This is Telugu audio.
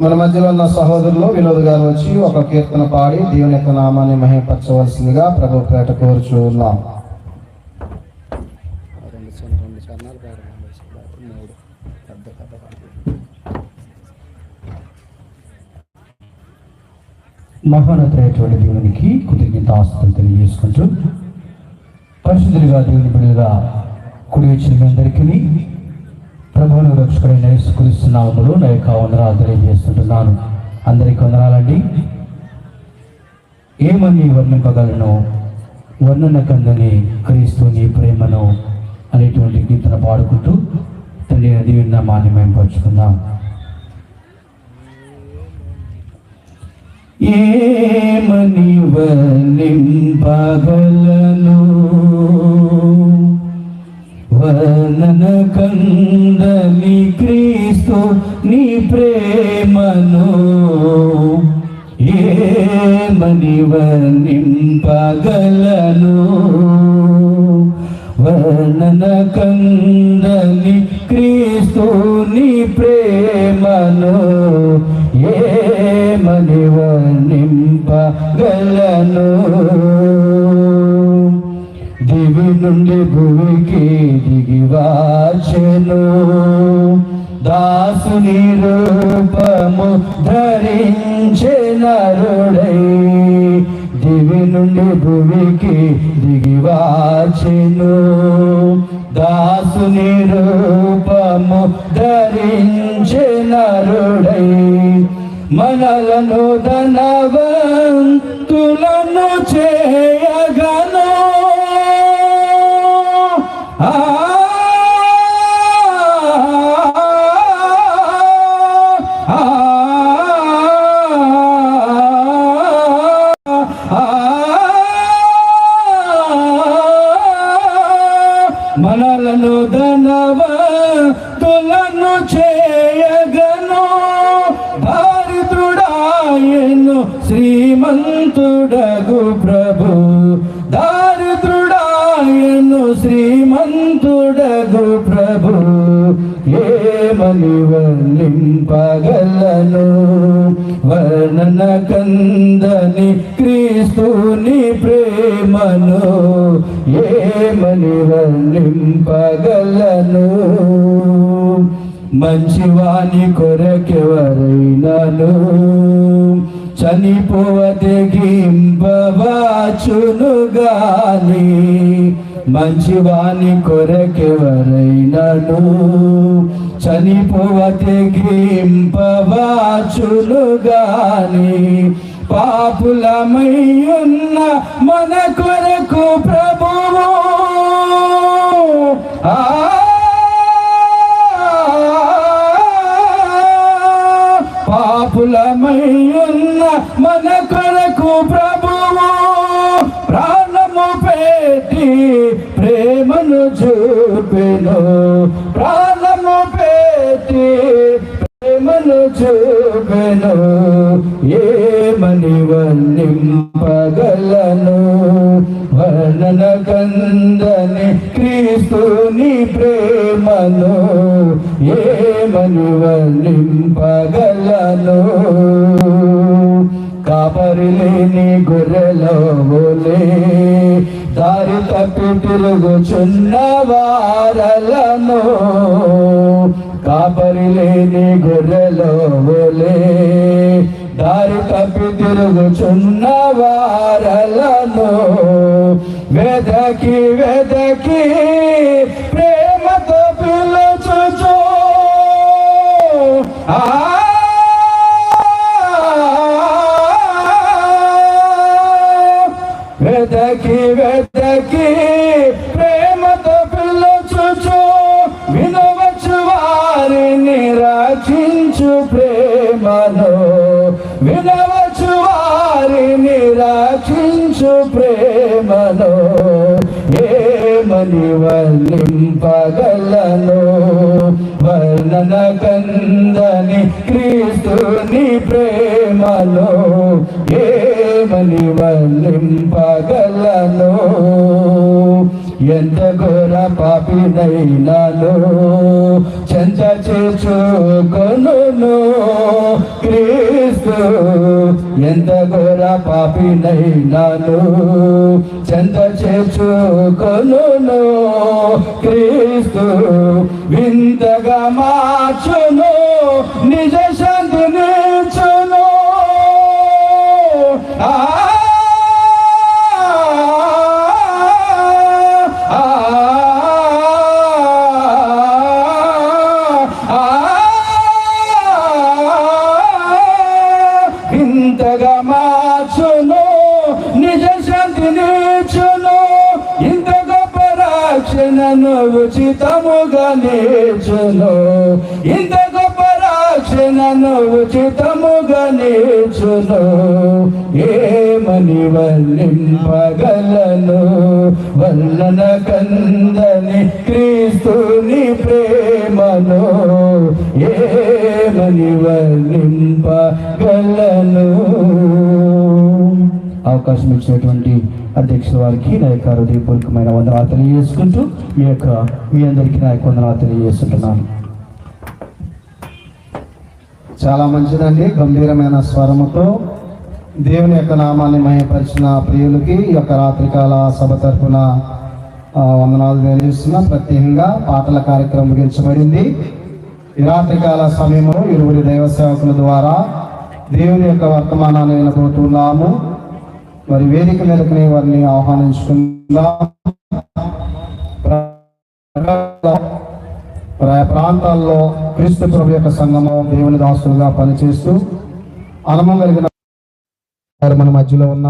మన మధ్యలో ఉన్న సహోదరులు వినోద్ గారు వచ్చి ఒక కీర్తన పాడి దేవుని యొక్క నామాన్ని మహిమపరచవలసిందిగా ప్రభు పేట కోరుచూ ఉన్నాం. మహోన్నతమైనటువంటి దేవునికి కృతజ్ఞతాస్తుతులు తెలియజేసుకుంటూ పరిశుద్ధులుగా దేవుని బిడ్డలుగా కుడి వచ్చిన మీ అందరికీ ప్రభువును రక్షకుడైన యేసుక్రీస్తు నామములో నా యొక్క వందనాలు తెలియజేస్తుంటున్నాను. అందరికీ వందనాలండి. ఏమని వర్ణింపగలను, వర్ణనకందని క్రీస్తుని ప్రేమను అనేటువంటి గీతన పాడుకుంటూ తండ్రి దేవుని నామాన్ని మేంపరుచుకుందాం. ఏమని వర్ణింపగలను, వర్ణన కందని క్రీస్తు నీ ప్రేమను, ఏమని వర్ణింపగలను, వర్ణన కందని క్రీస్తు నీ ప్రేమను, ఏమని వర్ణింపగలను. దివి నుండి భూమికి దిగి వచ్చెను, దాసుని రూపము ధరించె నరుడై. దివి నుండి భూమికి దిగి వచ్చెను, దాసుని రూపము ధరించె నరుడై. మనలను ధనవంతులను చేయగను, మనలను ధనవంతులను చేయగను. దారిద్రుడాయను శ్రీమంతుడగు ప్రభు, దారిద్రుడాయను శ్రీమంతుడగు ప్రభు, ఏమని వర్ణింపగలను, వర్ణన కందని క్రీస్తుని ప్రేమను, ఏమని వర్ణింపగలను. మంచివాని కొరకెవరైనను చనిపోవ తెగింపవచ్చును గాని, మంచివాని కొరకెవరైనను చనిపోవ తెగింపవచ్చును గాని, పాపులమై ఉన్న మన కొరకు ప్రభువు పాపులమై ఉన్న మన కొరకు ప్రభువు ప్రాణము పెట్టి ప్రేమను చూపెను, ప్రాణము పెట్టి ప్రేమను చూపెను, ఏమని వర్ణింపగలను, వర్ణన కందని క్రీస్తుని ప్రేమను, ఏమని వర్ణింపగలను. కాపరి లేని గొర్రెలో వలె దారి తప్పి తిరుగుచున్న వారలను, కాపరి లేని గొర్రెలో వలె దారి తప్పి తిరుగుచున్న వారలను, వెదకి వెదకి ప్రేమతో పిలుచుచు వెదకి వెదకి ప్రేమతో పిలుచుచు, వినవచ్చు వారిని రక్షించు ప్రేమను, వినవచ్చు వారిని రక్షించు ప్రేమను, ఏమని వర్ణింపగలను, వర్ణన కందని క్రీస్తుని ప్రేమను, ఏమని వర్ణింపగలను. ఎంత ఘోర పాపినైనాను చెంత చేర్చుకొనును, క్రీస్తు ఎంత ఘోర పాపినైనాను చెంత చేర్చుకొనును క్రీస్తు వింతగా మార్చును నిజ శాంతినిచ్చును ఇంతగా మార్చును నిజ శాంతినిచ్చును ఇంత గొప్ప రక్షణను ఉచితముగా నేర్చును ఇంత గొప్ప రక్షణను ఉచితముగా నేర్చును ఏమని వర్ణింపగలను వల్లన కందని క్రీస్తుని ప్రేమను ఏమని వర్ణింపగలను. అవకాశం ఇచ్చినటువంటి అధ్యక్షుల వారికి నా యొక్క హృదయపూర్వకమైన వందనాలు తెలియజేసుకుంటూ మీ అందరికీ నా యొక్క వందనాలు తెలియజేస్తుంటున్నాను. చాలా మంచిదండి. గంభీరమైన స్వరముతో దేవుని యొక్క నామాన్ని మహిమపరిచిన ప్రియులకి ఈ యొక్క రాత్రికాల సభ తరపున వందనాలు తెలియజేస్తున్నా. ప్రత్యేకంగా పాటల కార్యక్రమం ముగించబడింది. ఈ రాత్రికాల సమయంలో ఇరువురి దైవ సేవకుల ద్వారా దేవుని యొక్క వర్తమానాన్ని వినబోతున్నాము. మరి వేదిక మీదకి వారిని ఆహ్వానించుకుందాం. ప్రాంతాల్లో క్రీస్తు ప్రభు యొక్క సంఘము దేవుని దాసులుగా పనిచేస్తూ అనుభవం కలిగిన మన మధ్యలో ఉన్నారు.